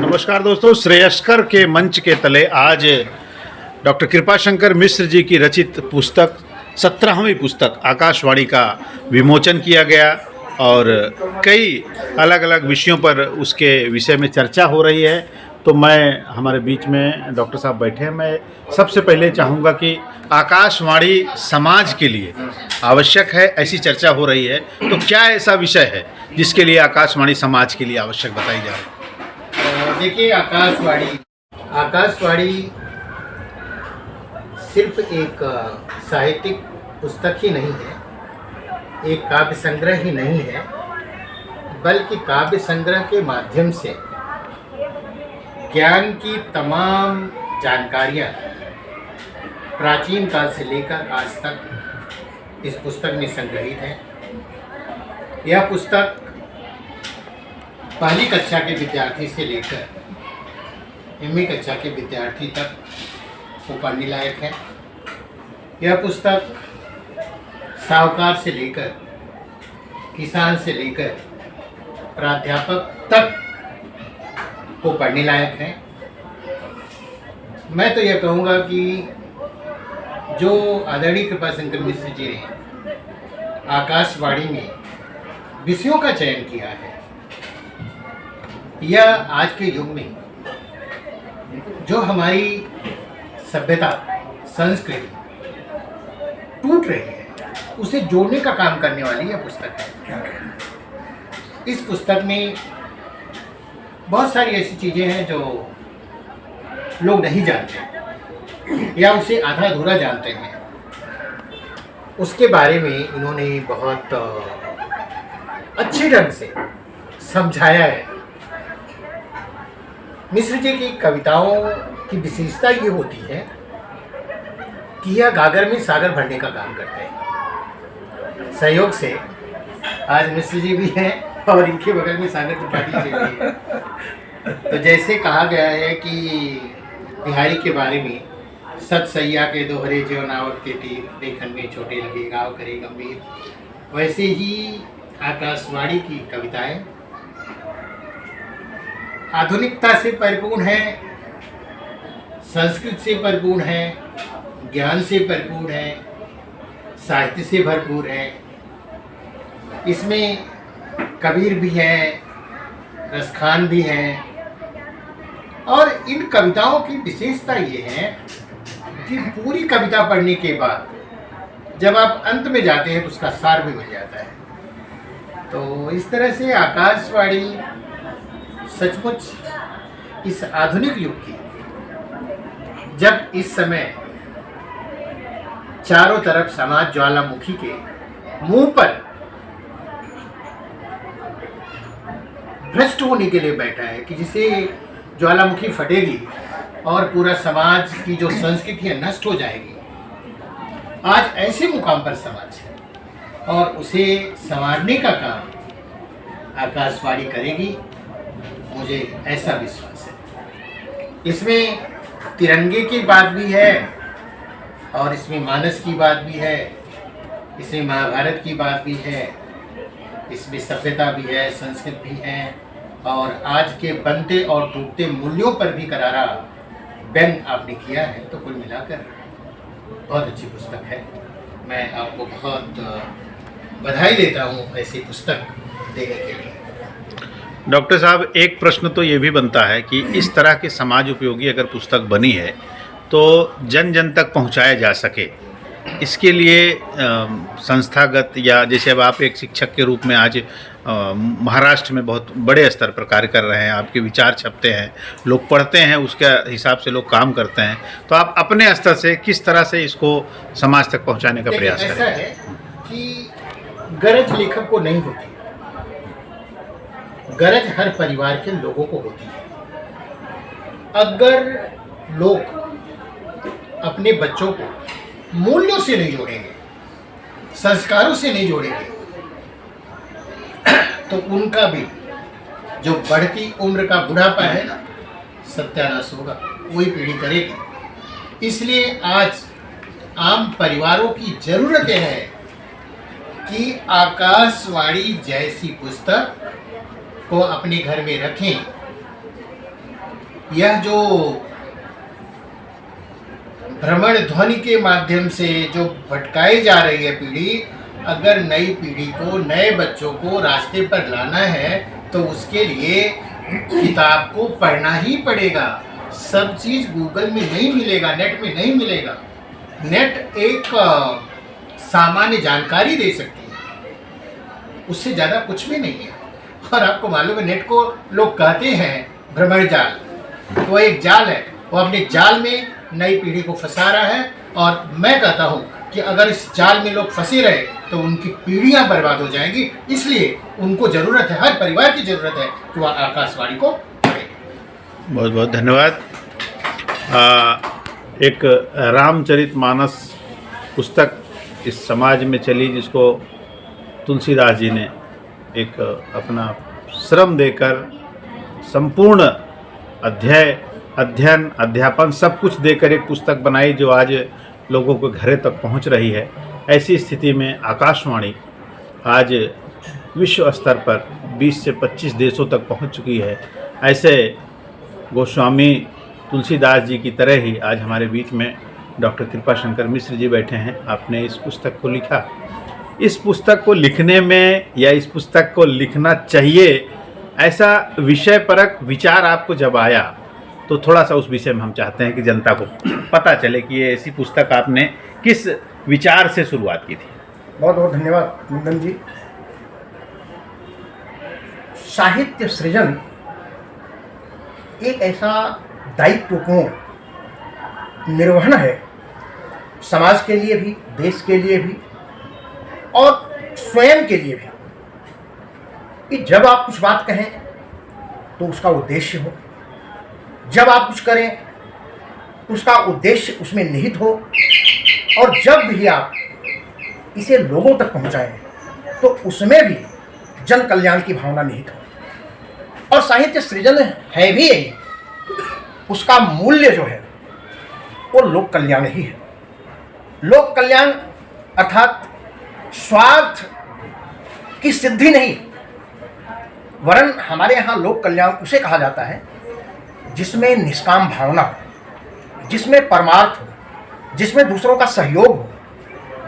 नमस्कार दोस्तों, श्रेयस्कर के मंच के तले आज डॉक्टर कृपाशंकर मिश्र जी की रचित पुस्तक 17वीं पुस्तक आकाशवाणी का विमोचन किया गया और कई अलग अलग विषयों पर उसके विषय में चर्चा हो रही है। तो मैं हमारे बीच में डॉक्टर साहब बैठे हैं। मैं सबसे पहले चाहूँगा कि आकाशवाणी समाज के लिए आवश्यक है, ऐसी चर्चा हो रही है, तो क्या ऐसा विषय है जिसके लिए आकाशवाणी समाज के लिए आवश्यक बताई जा रही है? देखिए, आकाशवाणी सिर्फ एक साहित्यिक पुस्तक ही नहीं है, एक काव्य संग्रह ही नहीं है, बल्कि काव्य संग्रह के माध्यम से ज्ञान की तमाम जानकारियाँ प्राचीन काल से लेकर आज तक इस पुस्तक में संग्रहित है। यह पुस्तक पहली कक्षा के विद्यार्थी से लेकर एमए कक्षा के विद्यार्थी तक को पढ़ने लायक है। यह पुस्तक साहूकार से लेकर किसान से लेकर प्राध्यापक तक को पढ़ने लायक है। मैं तो यह कहूँगा कि जो आदरणीय कृपाशंकर मिश्र जी ने आकाशवाणी में विषयों का चयन किया है, यह आज के युग में जो हमारी सभ्यता संस्कृति टूट रही है, उसे जोड़ने का काम करने वाली यह पुस्तक है। इस पुस्तक में बहुत सारी ऐसी चीज़ें हैं जो लोग नहीं जानते या उसे आधा अधूरा जानते हैं। उसके बारे में इन्होंने बहुत अच्छे ढंग से समझाया है। मिश्र जी की कविताओं की विशेषता ये होती है कि यह गागर में सागर भरने का काम करते हैं। सहयोग से आज मिश्र जी भी हैं और इनके बगल में सागर त्रिपाठी जी भी है। तो जैसे कहा गया है कि बिहारी के बारे में, सत सैया के दोहरे जो नावत के तीर देखन में छोटे लगे गाँव करे गंभीर, वैसे ही आकाशवाणी की कविताएं आधुनिकता से परिपूर्ण है, संस्कृत से परिपूर्ण है, ज्ञान से परिपूर्ण है, साहित्य से भरपूर है। इसमें कबीर भी है, रसखान भी है। और इन कविताओं की विशेषता ये है कि पूरी कविता पढ़ने के बाद जब आप अंत में जाते हैं तो उसका सार भी मिल जाता है। तो इस तरह से आकाशवाणी सचमुच इस आधुनिक युग की, जब इस समय चारों तरफ समाज ज्वालामुखी के मुंह पर भ्रष्ट होने के लिए बैठा है कि जिसे ज्वालामुखी फटेगी और पूरा समाज की जो संस्कृति है नष्ट हो जाएगी, आज ऐसे मुकाम पर समाज है और उसे संवारने का काम आकाशवाणी करेगी, मुझे ऐसा विश्वास है। इसमें तिरंगे की बात भी है और इसमें मानस की बात भी है, इसमें महाभारत की बात भी है, इसमें सभ्यता भी है, संस्कृत भी है और आज के बनते और टूटते मूल्यों पर भी करारा व्यंग आपने किया है। तो कुल मिलाकर बहुत अच्छी पुस्तक है। मैं आपको बहुत बधाई देता हूँ ऐसी पुस्तक देने के लिए। डॉक्टर साहब, एक प्रश्न तो ये भी बनता है कि इस तरह के समाज उपयोगी अगर पुस्तक बनी है तो जन जन तक पहुंचाया जा सके, इसके लिए संस्थागत या जैसे अब आप एक शिक्षक के रूप में आज महाराष्ट्र में बहुत बड़े स्तर पर कार्य कर रहे हैं, आपके विचार छपते हैं, लोग पढ़ते हैं, उसके हिसाब से लोग काम करते हैं, तो आप अपने स्तर से किस तरह से इसको समाज तक पहुंचाने का प्रयास करें? ऐसा है कि गरज लेखक को नहीं होती, गरज हर परिवार के लोगों को होती है। अगर लोग अपने बच्चों को मूल्यों से नहीं जोड़ेंगे, संस्कारों से नहीं जोड़ेंगे, तो उनका भी जो बढ़ती उम्र का बुढ़ापा है ना, सत्यानाश होगा, वही पीढ़ी करेगी। इसलिए आज आम परिवारों की जरूरत है कि आकाशवाणी जैसी पुस्तक को अपने घर में रखें यह जो भ्रमण ध्वनि के माध्यम से जो भटकाई जा रही है पीढ़ी, अगर नई पीढ़ी को, नए बच्चों को रास्ते पर लाना है तो उसके लिए किताब को पढ़ना ही पड़ेगा। सब चीज़ गूगल में नहीं मिलेगा, नेट में नहीं मिलेगा। नेट एक सामान्य जानकारी दे सकती है, उससे ज़्यादा कुछ भी नहीं है। और आपको मालूम है, नेट को लोग कहते हैं भ्रमण जाल, तो एक जाल है, वो अपने जाल में नई पीढ़ी को फंसा रहा है। और मैं कहता हूँ कि अगर इस जाल में लोग फंसे रहे तो उनकी पीढ़ियाँ बर्बाद हो जाएंगी। इसलिए उनको ज़रूरत है, हर परिवार की ज़रूरत है कि वह आकाशवाणी को पढ़े। बहुत बहुत धन्यवाद। एक रामचरितमानस पुस्तक इस समाज में चली, जिसको तुलसीदास जी ने एक अपना श्रम देकर संपूर्ण अध्ययन अध्यापन सब कुछ देकर एक पुस्तक बनाई, जो आज लोगों के घरे तक पहुंच रही है। ऐसी स्थिति में आकाशवाणी आज विश्व स्तर पर 20 से 25 देशों तक पहुंच चुकी है। ऐसे गोस्वामी तुलसीदास जी की तरह ही आज हमारे बीच में डॉक्टर कृपाशंकर मिश्र जी बैठे हैं। आपने इस पुस्तक को लिखा। इस पुस्तक को लिखने में, या इस पुस्तक को लिखना चाहिए, ऐसा विषय परक विचार आपको जब आया, तो थोड़ा सा उस विषय में हम चाहते हैं कि जनता को पता चले कि ये ऐसी पुस्तक आपने किस विचार से शुरुआत की थी। बहुत बहुत धन्यवाद नंदन जी। साहित्य सृजन एक ऐसा दायित्वपूर्ण निर्वहन है, समाज के लिए भी, देश के लिए भी और स्वयं के लिए भी, कि जब आप कुछ बात कहें तो उसका उद्देश्य हो, जब आप कुछ करें उसका उद्देश्य उसमें निहित हो, और जब भी आप इसे लोगों तक पहुंचाएं तो उसमें भी जन कल्याण की भावना निहित हो। और साहित्य सृजन है भी यही, उसका मूल्य जो है वो लोक कल्याण ही है। लोक कल्याण अर्थात स्वार्थ की सिद्धि नहीं, वरन हमारे यहाँ लोक कल्याण उसे कहा जाता है जिसमें निष्काम भावना हो, जिसमें परमार्थ हो, जिसमें दूसरों का सहयोग हो,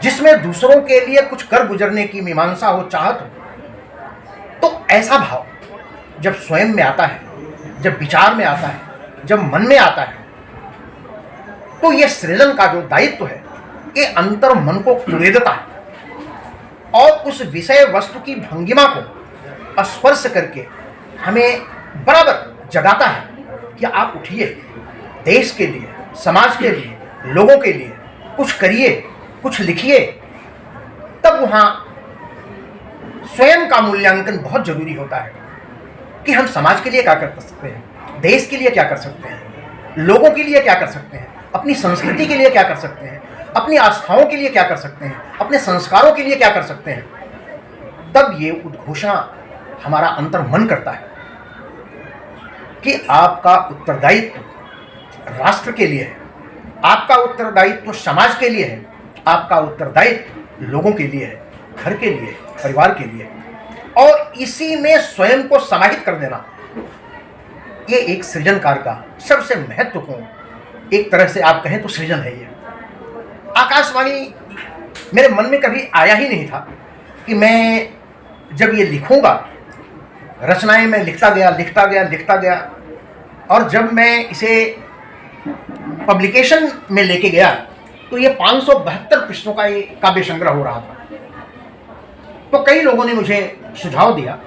जिसमें दूसरों के लिए कुछ कर गुजरने की मीमांसा हो, चाहत हो। तो ऐसा भाव जब स्वयं में आता है, जब विचार में आता है, जब मन में आता है, तो ये सृजन का जो दायित्व है ये अंतर मन को कुरेदता है और उस विषय वस्तु की भंगिमा को स्पर्श करके हमें बराबर जगाता है कि आप उठिए, देश के लिए, समाज के लिए, लोगों के लिए कुछ करिए, कुछ लिखिए। तब वहाँ स्वयं का मूल्यांकन बहुत जरूरी होता है कि हम समाज के लिए क्या कर सकते हैं, देश के लिए क्या कर सकते हैं, लोगों के लिए क्या कर सकते हैं, अपनी संस्कृति के लिए क्या कर सकते हैं, अपनी आस्थाओं के लिए क्या कर सकते हैं, अपने संस्कारों के लिए क्या कर सकते हैं। तब ये उद्घोषणा हमारा अंतर मन करता है कि आपका उत्तरदायित्व राष्ट्र के लिए है, आपका उत्तरदायित्व समाज के लिए है, आपका उत्तरदायित्व लोगों के लिए है, घर के लिए, परिवार के लिए, और इसी में स्वयं को समाहित कर देना, ये एक सृजनकार का सबसे महत्वपूर्ण, एक तरह से आप कहें तो सृजन है। ये आकाशवाणी मेरे मन में कभी आया ही नहीं था कि मैं जब ये लिखूंगा, रचनाएं मैं लिखता गया, और जब मैं इसे पब्लिकेशन में लेके गया तो ये 572 पृष्ठों का ये काव्य संग्रह हो रहा था। तो कई लोगों ने मुझे सुझाव दिया,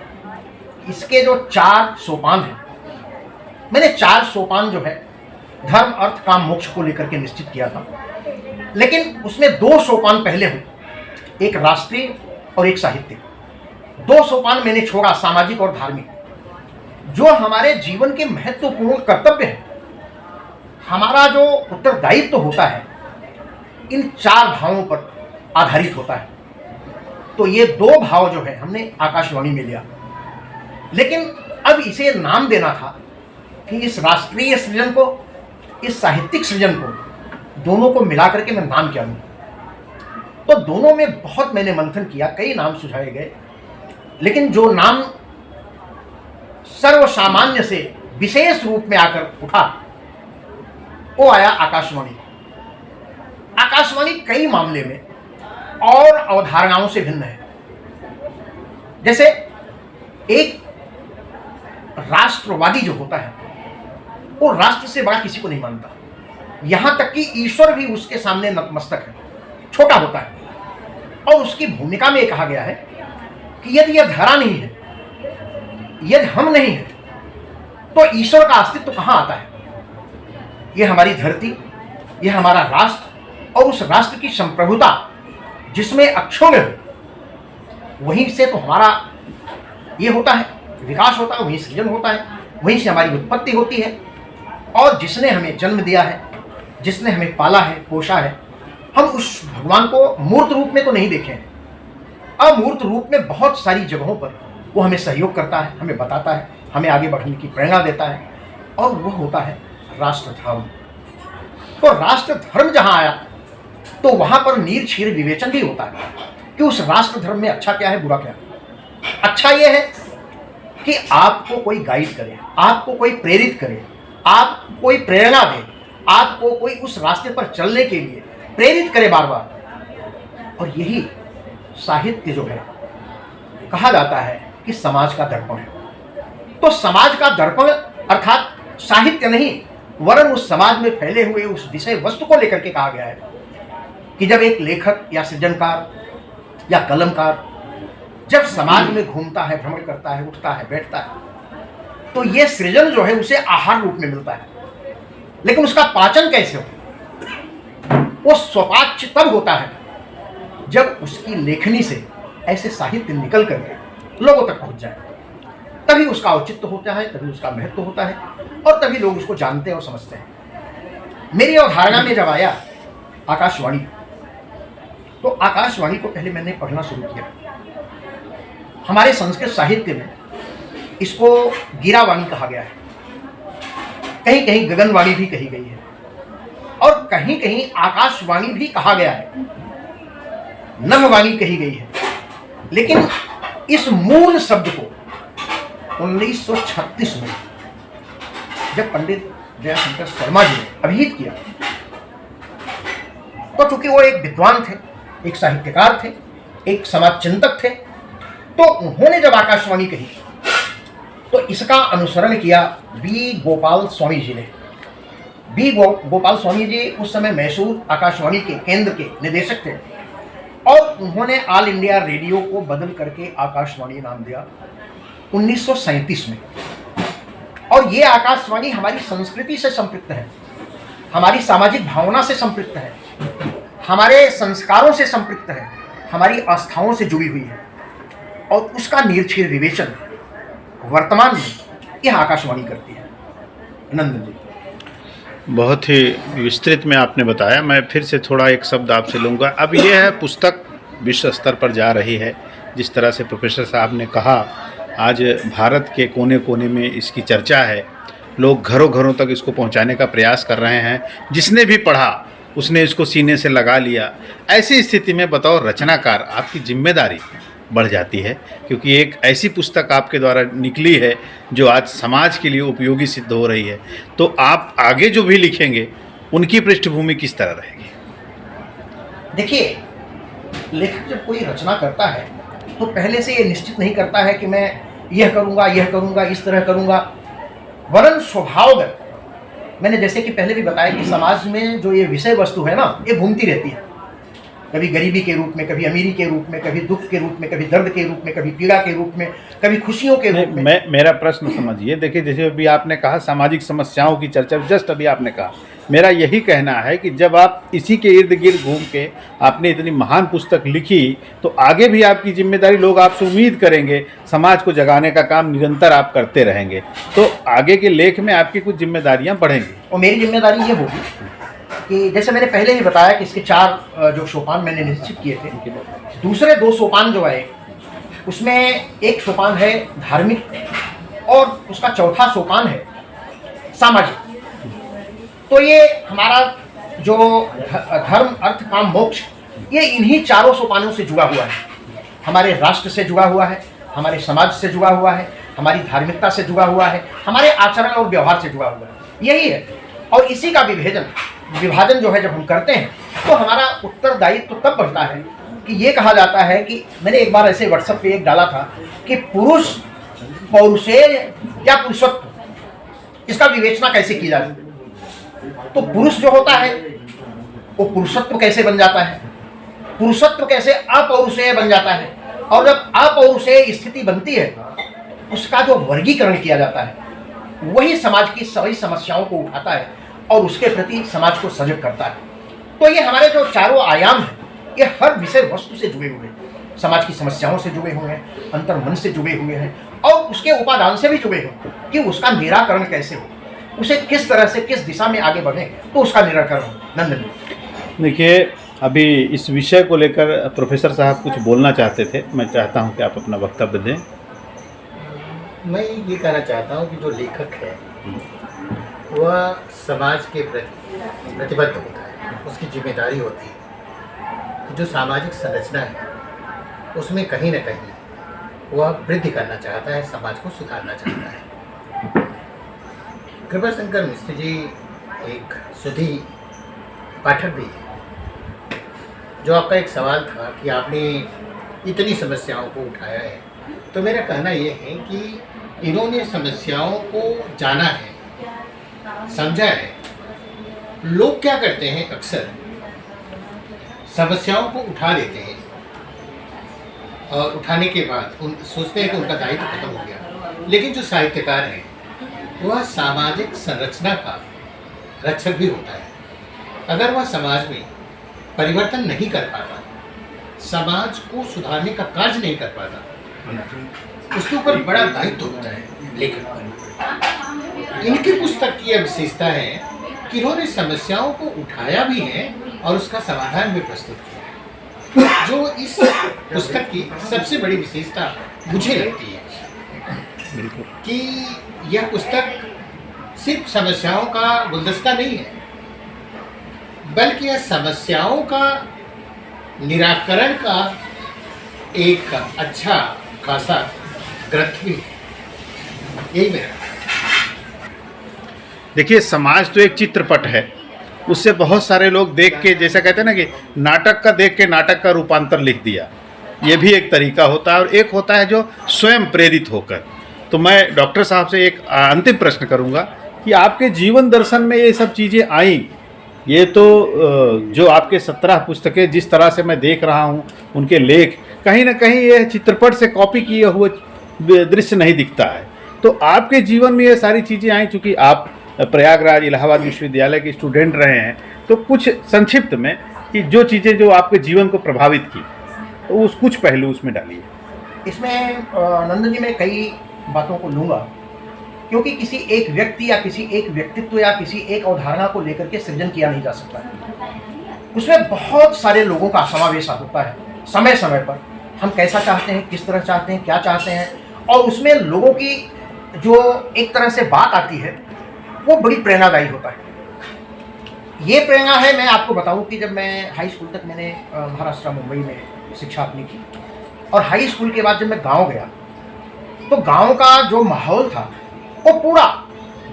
इसके जो 4 सोपान हैं, मैंने 4 सोपान जो है धर्म, अर्थ, काम, मोक्ष को लेकर के निश्चित किया था, लेकिन उसमें 2 सोपान पहले हो, एक राष्ट्रीय और एक साहित्यिक। 2 सोपान मैंने छोड़ा, सामाजिक और धार्मिक, जो हमारे जीवन के महत्वपूर्ण कर्तव्य है, हमारा जो उत्तरदायित्व होता है, इन 4 भावों पर आधारित होता है। तो ये 2 भाव जो है हमने आकाशवाणी में लिया, लेकिन अब इसे नाम देना था कि इस राष्ट्रीय सृजन को, इस साहित्यिक सृजन को, दोनों को मिला करके मैं नाम क्या लूं। तो दोनों में बहुत मैंने मंथन किया, कई नाम सुझाए गए, लेकिन जो नाम सर्वसामान्य से विशेष रूप में आकर उठा, वो आया आकाशवाणी। आकाशवाणी कई मामले में और अवधारणाओं से भिन्न है। जैसे एक राष्ट्रवादी जो होता है वो राष्ट्र से बड़ा किसी को नहीं मानता, यहां तक कि ईश्वर भी उसके सामने नतमस्तक है, छोटा होता है। और उसकी भूमिका में कहा गया है कि यदि यह धरा नहीं है, यदि हम नहीं है, तो ईश्वर का अस्तित्व कहां आता है। यह हमारी धरती, यह हमारा राष्ट्र, और उस राष्ट्र की संप्रभुता जिसमें अक्षों में हो, वहीं से तो हमारा ये होता है, विकास होता है, वहीं सृजन होता है, वहीं से हमारी उत्पत्ति होती है। और जिसने हमें जन्म दिया है, जिसने हमें पाला है, पोषा है, हम उस भगवान को मूर्त रूप में तो नहीं देखे हैं, अमूर्त रूप में बहुत सारी जगहों पर वो हमें सहयोग करता है, हमें बताता है, हमें आगे बढ़ने की प्रेरणा देता है, और वो होता है राष्ट्र धर्म। तो राष्ट्र धर्म जहां आया तो वहां पर नीर क्षीर विवेचन भी होता है कि उस राष्ट्र धर्म में अच्छा क्या है, बुरा क्या है। अच्छा ये है कि आपको कोई गाइड करे, आपको कोई प्रेरित करे, आपको कोई प्रेरणा दे, आपको कोई उस रास्ते पर चलने के लिए प्रेरित करे बार बार। और यही साहित्य जो है, कहा जाता है कि समाज का दर्पण है। तो समाज का दर्पण अर्थात साहित्य नहीं, वरन उस समाज में फैले हुए उस विषय वस्तु को लेकर के कहा गया है कि जब एक लेखक या सृजनकार या कलमकार जब समाज में घूमता है, भ्रमण करता है, उठता है, बैठता है, तो ये सृजन जो है उसे आहार रूप में मिलता है। लेकिन उसका पाचन कैसे हो? वो स्वपाच्य तब होता है जब उसकी लेखनी से ऐसे साहित्य निकल करके लोगों तक पहुंच जाए, तभी उसका औचित्य होता है, तभी उसका महत्व होता है, और तभी लोग उसको जानते और समझते हैं। मेरी अवधारणा में जब आया आकाशवाणी, तो आकाशवाणी को पहले मैंने पढ़ना शुरू किया। हमारे संस्कृत साहित्य में इसको गिरावाणी कहा गया है, कहीं कहीं गगनवाणी भी कही गई है, और कहीं कहीं आकाशवाणी भी कहा गया है, नभवाणी कही गई है। लेकिन इस मूल शब्द को 1936 में जब पंडित जयशंकर शर्मा जी ने अभिहित किया, तो चूंकि वो एक विद्वान थे, एक साहित्यकार थे, एक समाज चिंतक थे, तो उन्होंने जब आकाशवाणी कही तो इसका अनुसरण किया बी गोपाल स्वामी जी ने। बी गोपाल स्वामी जी उस समय मैसूर आकाशवाणी के केंद्र के निदेशक थे, और उन्होंने ऑल इंडिया रेडियो को बदल करके आकाशवाणी नाम दिया 1937 में। और ये आकाशवाणी हमारी संस्कृति से संपृक्त है, हमारी सामाजिक भावना से संपृक्त है, हमारे संस्कारों से संपृक्त है, हमारी आस्थाओं से जुड़ी हुई है, और उसका निरक्षीर विवेचन वर्तमान में यह आकाशवाणी करती है। नंदन जी, बहुत ही विस्तृत में आपने बताया। मैं फिर से थोड़ा एक शब्द आपसे लूँगा। अब यह है पुस्तक विश्व स्तर पर जा रही है, जिस तरह से प्रोफेसर साहब ने कहा, आज भारत के कोने कोने में इसकी चर्चा है, लोग घरों घरों तक इसको पहुंचाने का प्रयास कर रहे हैं। जिसने भी पढ़ा उसने इसको सीने से लगा लिया। ऐसी स्थिति में बतौर रचनाकार आपकी जिम्मेदारी बढ़ जाती है, क्योंकि एक ऐसी पुस्तक आपके द्वारा निकली है जो आज समाज के लिए उपयोगी सिद्ध हो रही है। तो आप आगे जो भी लिखेंगे उनकी पृष्ठभूमि किस तरह रहेगी? देखिए, लेखक जब कोई रचना करता है तो पहले से ये निश्चित नहीं करता है कि मैं यह करूँगा, इस तरह करूँगा, वरन स्वभावगत। मैंने जैसे कि पहले भी बताया कि समाज में जो ये विषय वस्तु है ना, ये घूमती रहती है, कभी गरीबी के रूप में, कभी अमीरी के रूप में, कभी दुख के रूप में, कभी दर्द के रूप में, कभी पीड़ा के रूप में, कभी खुशियों के रूप में। मेरा प्रश्न समझिए, देखिए जैसे अभी आपने कहा सामाजिक समस्याओं की चर्चा, जस्ट अभी आपने कहा, मेरा यही कहना है कि जब आप इसी के इर्द गिर्द घूम के आपने इतनी महान पुस्तक लिखी, तो आगे भी आपकी जिम्मेदारी, लोग आपसे उम्मीद करेंगे, समाज को जगाने का काम निरंतर आप करते रहेंगे, तो आगे के लेख में आपकी कुछ जिम्मेदारियाँ बढ़ेंगी। और मेरी जिम्मेदारी ये होगी कि जैसे मैंने पहले ही बताया कि इसके 4 जो सोपान मैंने निश्चित किए थे, दूसरे 2 सोपान जो आए उसमें एक सोपान है धार्मिक और उसका चौथा सोपान है सामाजिक। तो ये हमारा जो धर्म, अर्थ, काम, मोक्ष, ये इन्हीं 4 सोपानों से जुड़ा हुआ है। हमारे राष्ट्र से जुड़ा हुआ है, हमारे समाज से जुड़ा हुआ है, हमारी धार्मिकता से जुड़ा हुआ है, हमारे आचरण और व्यवहार से जुड़ा हुआ है, यही है। और इसी का विभाजन जो है जब हम करते हैं तो हमारा उत्तरदायित्व तो तब बढ़ता है कि ये कहा जाता है कि मैंने एक बार ऐसे व्हाट्सएप पे एक डाला था कि पुरुष पौरुषे या पुरुषत्व, इसका विवेचना कैसे की जाती है। तो पुरुष जो होता है वो पुरुषत्व कैसे बन जाता है, पुरुषत्व कैसे अपौरुषेय बन जाता है, और जब अपौरुषेय स्थिति बनती है उसका जो वर्गीकरण किया जाता है वही समाज की सभी समस्याओं को उठाता है और उसके प्रति समाज को सजग करता है। तो ये हमारे जो चारों आयाम हैं ये हर विषय वस्तु से जुड़े हुए हैं, समाज की समस्याओं से जुड़े हुए हैं, अंतर्मन से जुड़े हुए हैं और उसके उपादान से भी जुड़े हुए कि उसका निराकरण कैसे हो, उसे किस तरह से किस दिशा में आगे बढ़े तो उसका निराकरण हो। नंदन, देखिए अभी इस विषय को लेकर प्रोफेसर साहब कुछ बोलना चाहते थे, मैं चाहता हूं कि आप अपना वक्तव्य दें। मैं ये कहना चाहता हूँ कि जो लेखक है वह समाज के प्रति प्रतिबद्ध होता है, उसकी जिम्मेदारी होती है। जो सामाजिक संरचना है उसमें कहीं न कहीं वह वृद्धि करना चाहता है, समाज को सुधारना चाहता है। कृपाशंकर मिश्र जी एक सुधी पाठक भी है। जो आपका एक सवाल था कि आपने इतनी समस्याओं को उठाया है, तो मेरा कहना यह है कि इन्होंने समस्याओं को जाना है, समझा है। लोग क्या करते हैं, अक्सर समस्याओं को उठा लेते हैं और उठाने के बाद सोचते हैं कि उनका दायित्व खत्म हो गया। लेकिन जो साहित्यकार है वह सामाजिक संरचना का रक्षक भी होता है। अगर वह समाज में परिवर्तन नहीं कर पाता, समाज को सुधारने का कार्य नहीं कर पाता, उसके ऊपर बड़ा दायित्व होता है लेखक पर। इनकी पुस्तक की यह विशेषता है कि इन्होंने समस्याओं को उठाया भी है और उसका समाधान भी प्रस्तुत किया है। जो इस पुस्तक की सबसे बड़ी विशेषता मुझे लगती है कि यह पुस्तक सिर्फ समस्याओं का गुलदस्ता नहीं है, बल्कि यह समस्याओं का निराकरण का एक अच्छा खासा ग्रंथ भी है। यही मेरा। देखिए समाज तो एक चित्रपट है, उससे बहुत सारे लोग देख के, जैसा कहते हैं ना कि नाटक का देख के नाटक का रूपांतर लिख दिया, ये भी एक तरीका होता है। और एक होता है जो स्वयं प्रेरित होकर। तो मैं डॉक्टर साहब से एक अंतिम प्रश्न करूंगा कि आपके जीवन दर्शन में ये सब चीज़ें आई, ये तो जो आपके 17 पुस्तकें जिस तरह से मैं देख रहा हूँ, उनके लेख कहीं ना कहीं ये चित्रपट से कॉपी किए हुए दृश्य नहीं दिखता है। तो आपके जीवन में ये सारी चीज़ें आई, चूँकि आप प्रयागराज इलाहाबाद विश्वविद्यालय के स्टूडेंट रहे हैं, तो कुछ संक्षिप्त में कि जो चीज़ें जो आपके जीवन को प्रभावित की, तो उस कुछ पहलू उसमें डालिए। इसमें नंदन जी मैं कई बातों को लूँगा, क्योंकि किसी एक व्यक्ति या किसी एक व्यक्तित्व या किसी एक अवधारणा को लेकर के सृजन किया नहीं जा सकता है। उसमें बहुत सारे लोगों का समावेश होता है समय समय पर। हम कैसा चाहते हैं, किस तरह चाहते हैं, क्या चाहते हैं, और उसमें लोगों की जो एक तरह से बात आती है वो बड़ी प्रेरणादायी होता है। ये प्रेरणा है, मैं आपको बताऊं कि जब मैं हाई स्कूल तक मैंने महाराष्ट्र मुंबई में शिक्षा अपनी की, और हाई स्कूल के बाद जब मैं गांव गया तो गांव का जो माहौल था वो पूरा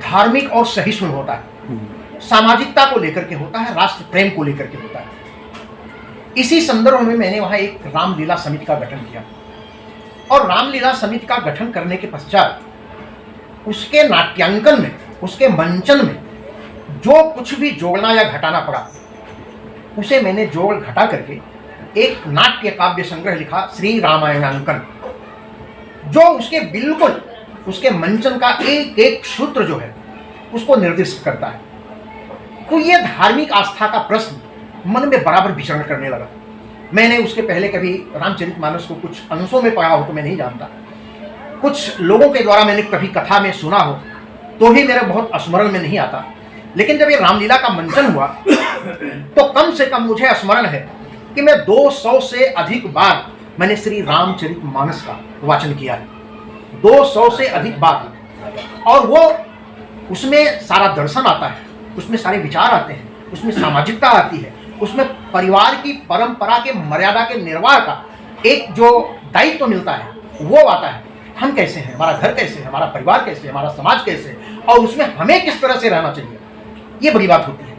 धार्मिक और सहिष्णु होता है, सामाजिकता को लेकर के होता है, राष्ट्र प्रेम को लेकर के होता है। इसी संदर्भ में मैंने वहाँ एक रामलीला समिति का गठन किया, और रामलीला समिति का गठन करने के पश्चात उसके नाट्यांकन में, उसके मंचन में जो कुछ भी जोड़ना या घटाना पड़ा, उसे मैंने जोड़ घटा करके एक नाट्य काव्य संग्रह लिखा, श्री रामायणांकन, जो उसके बिल्कुल उसके मंचन का एक एक सूत्र जो है उसको निर्दिष्ट करता है। तो ये धार्मिक आस्था का प्रश्न मन में बराबर विचरण करने लगा। मैंने उसके पहले कभी रामचरितमानस को कुछ अंशों में पढ़ा हो तो मैं नहीं जानता, कुछ लोगों के द्वारा मैंने कभी कथा में सुना हो तो भी मेरे बहुत स्मरण में नहीं आता। लेकिन जब ये रामलीला का मंचन हुआ तो कम से कम मुझे स्मरण है कि मैं 200 से अधिक बार मैंने श्री रामचरितमानस का वाचन किया है, 200 से अधिक बार। और वो उसमें सारा दर्शन आता है, उसमें सारे विचार आते हैं, उसमें सामाजिकता आती है, उसमें परिवार की परंपरा के मर्यादा के निर्वाह का एक जो दायित्व मिलता है वो आता है। हम कैसे हैं, हमारा घर कैसे है, हमारा परिवार कैसे है, हमारा समाज कैसे है और उसमें हमें किस तरह से रहना चाहिए, ये बड़ी बात होती है।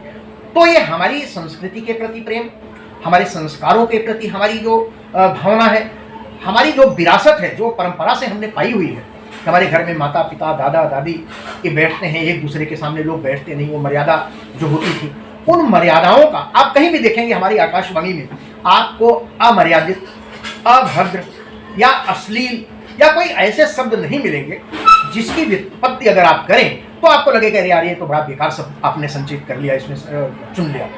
तो ये हमारी संस्कृति के प्रति प्रेम, हमारे संस्कारों के प्रति हमारी जो भावना है, हमारी जो विरासत है, जो परंपरा से हमने पाई हुई है। हमारे घर में माता पिता दादा दादी ये बैठते हैं, एक दूसरे के सामने लोग बैठते नहीं, वो मर्यादा जो होती थी, उन मर्यादाओं का आप कहीं भी देखेंगे हमारी आकाशवाणी में आपको अमर्यादित, अभद्र या अश्लील या कोई ऐसे शब्द नहीं मिलेंगे जिसकी व्युत्पत्ति अगर आप करें तो आपको लगेगा अरे यार ये तो बड़ा बेकार शब्द आपने संचित कर लिया, इसमें चुन लिया।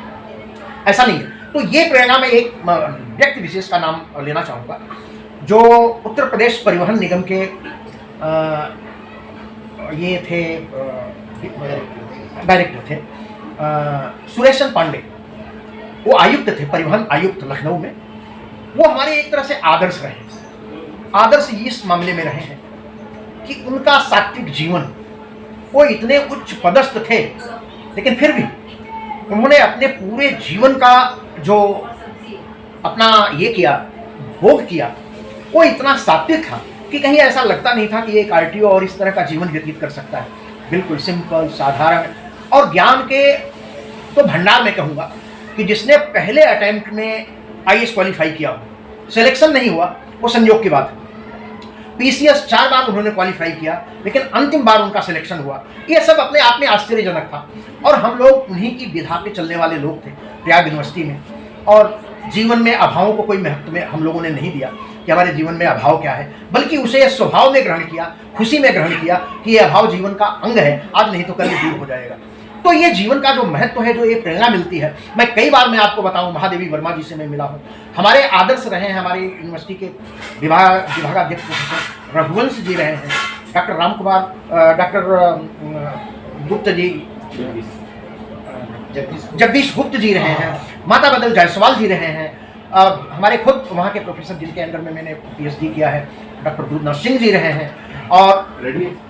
ऐसा नहीं है। तो ये प्रेरणा में एक व्यक्ति विशेष का नाम लेना चाहूँगा जो उत्तर प्रदेश परिवहन निगम के ये थे डायरेक्टर थे, सुरेशन पांडे। वो आयुक्त थे, परिवहन आयुक्त लखनऊ में। वो हमारे एक तरह से आदर्श रहे। आदर्श इस मामले में रहे हैं कि उनका सात्विक जीवन, वो इतने उच्च पदस्थ थे लेकिन फिर भी उन्होंने अपने पूरे जीवन का जो अपना ये किया, भोग किया, वो इतना सात्विक था कि कहीं ऐसा लगता नहीं था कि एक आरटीओ और इस तरह का जीवन व्यतीत कर सकता है। बिल्कुल सिंपल, साधारण और ज्ञान के तो भंडार में कहूँगा कि जिसने पहले अटेम्प्ट में आईएएस क्वालिफाई किया हो, सिलेक्शन नहीं हुआ, वो संयोग की बात है। पीसीएस 4 बार उन्होंने क्वालिफाई किया लेकिन अंतिम बार उनका सिलेक्शन हुआ। ये सब अपने आप में आश्चर्यजनक था और हम लोग उन्हीं की विधा पे चलने वाले लोग थे प्रयाग यूनिवर्सिटी में। और जीवन में अभावों को कोई महत्व में हम लोगों ने नहीं दिया कि हमारे जीवन में अभाव क्या है, बल्कि उसे स्वभाव में ग्रहण किया, खुशी में ग्रहण किया कि ये अभाव जीवन का अंग है, आज नहीं तो कल ये दूर हो जाएगा। तो ये जीवन का जो महत्व है, जो ये प्रेरणा मिलती है, मैं कई बार मैं आपको बताऊं, महादेवी वर्मा जी से मैं मिला हूं, हमारे आदर्श रहे हैं, हमारे यूनिवर्सिटी के विभागाध्यक्ष प्रोफेसर रघुवंश जी रहे हैं, डॉक्टर राम कुमार, डॉक्टर गुप्त जी, जगदीश गुप्त जी रहे हैं, माता बदल जायसवाल जी रहे हैं, हमारे खुद वहाँ के प्रोफेसर जिनके अंडर में मैंने पीएचडी किया है, डॉक्टर दुर्नर सिंह जी रहे हैं। और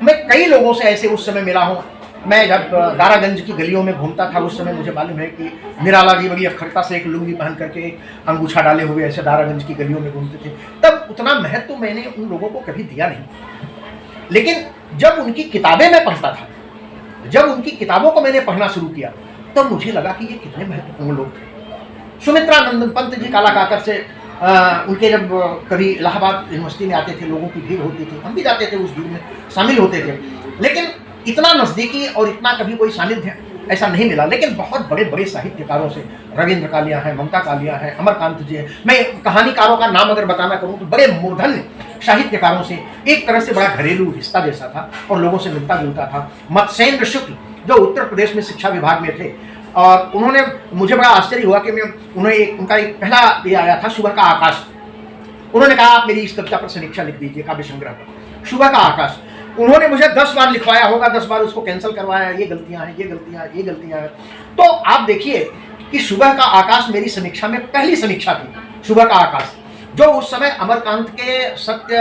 मैं कई लोगों से ऐसे उस समय मिला हूँ। मैं जब दारागंज की गलियों में घूमता था उस समय मुझे मालूम है कि निराला जी बड़ी अखरता से एक लुंगी पहन करके अंगूछा डाले हुए ऐसे दारागंज की गलियों में घूमते थे। तब उतना महत्व मैंने उन लोगों को कभी दिया नहीं, लेकिन जब उनकी किताबें मैं पढ़ता था, जब उनकी किताबों को मैंने पढ़ना शुरू किया तब मुझे लगा कि ये कितने महत्वपूर्ण लोग थे। सुमित्रा नंदन पंत जी काला काकर से उनके जब कभी इलाहाबाद यूनिवर्सिटी में आते थे, लोगों की भीड़ होती थी, हम भी जाते थे, उस भीड़ में शामिल होते थे, लेकिन इतना नज़दीकी और इतना कभी कोई सानिध्य ऐसा नहीं मिला। लेकिन बहुत बड़े बड़े साहित्यकारों से, रविंद्र कालिया हैं, ममता कालिया हैं, अमरकांत जी हैं, मैं कहानीकारों का नाम अगर बताना करूँ तो बड़े मूर्धन्य साहित्यकारों से एक तरह से बड़ा घरेलू रिश्ता जैसा था और लोगों से मिलता जुलता था। मत्स्येंद्र शुक्ल जो उत्तर प्रदेश में शिक्षा विभाग में थे, और उन्होंने, मुझे बड़ा आश्चर्य हुआ कि मैं उन्हें उनका एक पहला ये आया था सुबह का आकाश। उन्होंने कहा आप मेरी इस कविता पर समीक्षा लिख दीजिए, काव्य संग्रह पर, सुबह का आकाश। उन्होंने मुझे 10 बार लिखवाया होगा, 10 बार उसको कैंसिल करवाया, ये गलतियां हैं, ये गलतियां हैं, ये गलतियां हैं। तो आप देखिए कि सुबह का आकाश मेरी समीक्षा में पहली समीक्षा थी, सुबह का आकाश, जो उस समय अमरकांत के सत्य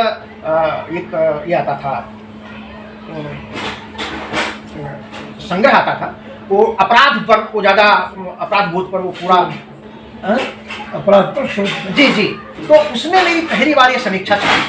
एक ये आता था, संग्रह आता था, वो अपराध पर, वो ज़्यादा अपराध बोध पर वो पूरा अपराध पर जी जी, तो उसमें मेरी पहली बार ये समीक्षा थी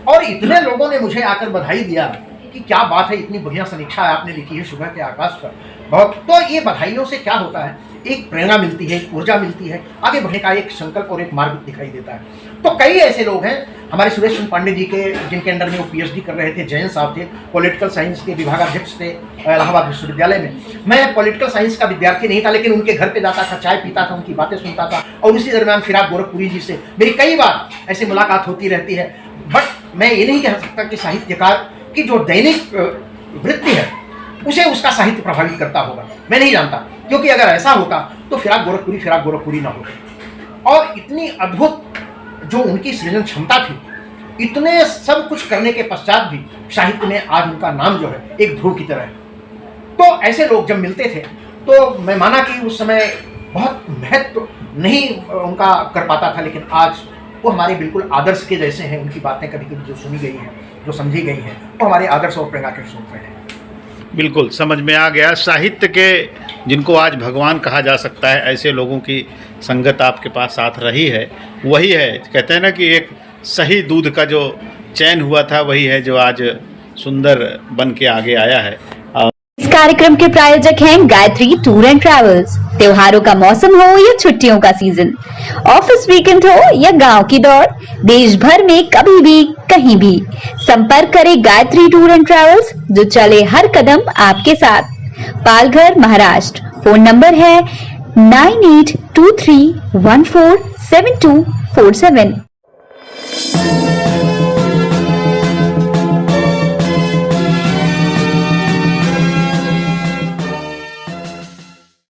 और इतने लोगों ने मुझे आकर बधाई दिया कि क्या बात है, इतनी बढ़िया समीक्षा आपने लिखी है सुबह के आकाश पर, बहुत। तो ये बधाइयों से क्या होता है, एक प्रेरणा मिलती है, एक ऊर्जा मिलती है, आगे बढ़ने का एक संकल्प और एक मार्ग दिखाई देता है। तो कई ऐसे लोग हैं हमारे सुरेश पांडे जी के, जिनके अंडर में वो पीएचडी कर रहे थे, जयंत साहब थे, पॉलिटिकल साइंस के विभागाध्यक्ष थे इलाहाबाद विश्वविद्यालय में। मैं पॉलिटिकल साइंस का विद्यार्थी नहीं था, लेकिन उनके घर पे जाता था, चाय पीता था, उनकी बातें सुनता था, और उसी दरमियान फिराक गोरखपुरी जी से मेरी कई बार ऐसी मुलाकात होती रहती है। बट मैं ये नहीं कह सकता कि साहित्यकार की जो दैनिक वृत्ति है उसे उसका साहित्य प्रभावित करता होगा, मैं नहीं जानता, क्योंकि अगर ऐसा होता तो फिराक गोरखपुरी ना होती। और इतनी अद्भुत जो उनकी सृजन क्षमता थी, इतने सब कुछ करने के पश्चात भी साहित्य में आज उनका नाम जो है एक ध्रुव की तरह है। तो ऐसे लोग जब मिलते थे तो मैं माना कि उस समय बहुत महत्व नहीं उनका कर पाता था, लेकिन आज वो हमारे बिल्कुल आदर्श के जैसे हैं। उनकी बातें कभी कभी जो सुनी गई हैं, जो समझी गई हैं, वो हमारे आदर्श और प्रेरणा के स्वरूप हैं। बिल्कुल समझ में आ गया। साहित्य के जिनको आज भगवान कहा जा सकता है, ऐसे लोगों की संगत आपके पास साथ रही है। वही है, कहते हैं ना कि एक सही दूध का जो चयन हुआ था वही है जो आज सुंदर बन के आगे आया है। इस कार्यक्रम के प्रायोजक हैं गायत्री टूर एंड ट्रैवल्स। त्योहारों का मौसम हो या छुट्टियों का सीजन, ऑफिस वीकेंड हो या गांव की दौड़, देश भर में कभी भी कहीं भी संपर्क करें गायत्री टूर एंड ट्रैवल्स, जो चले हर कदम आपके साथ। पालघर, महाराष्ट्र। फोन नंबर है 9823147247।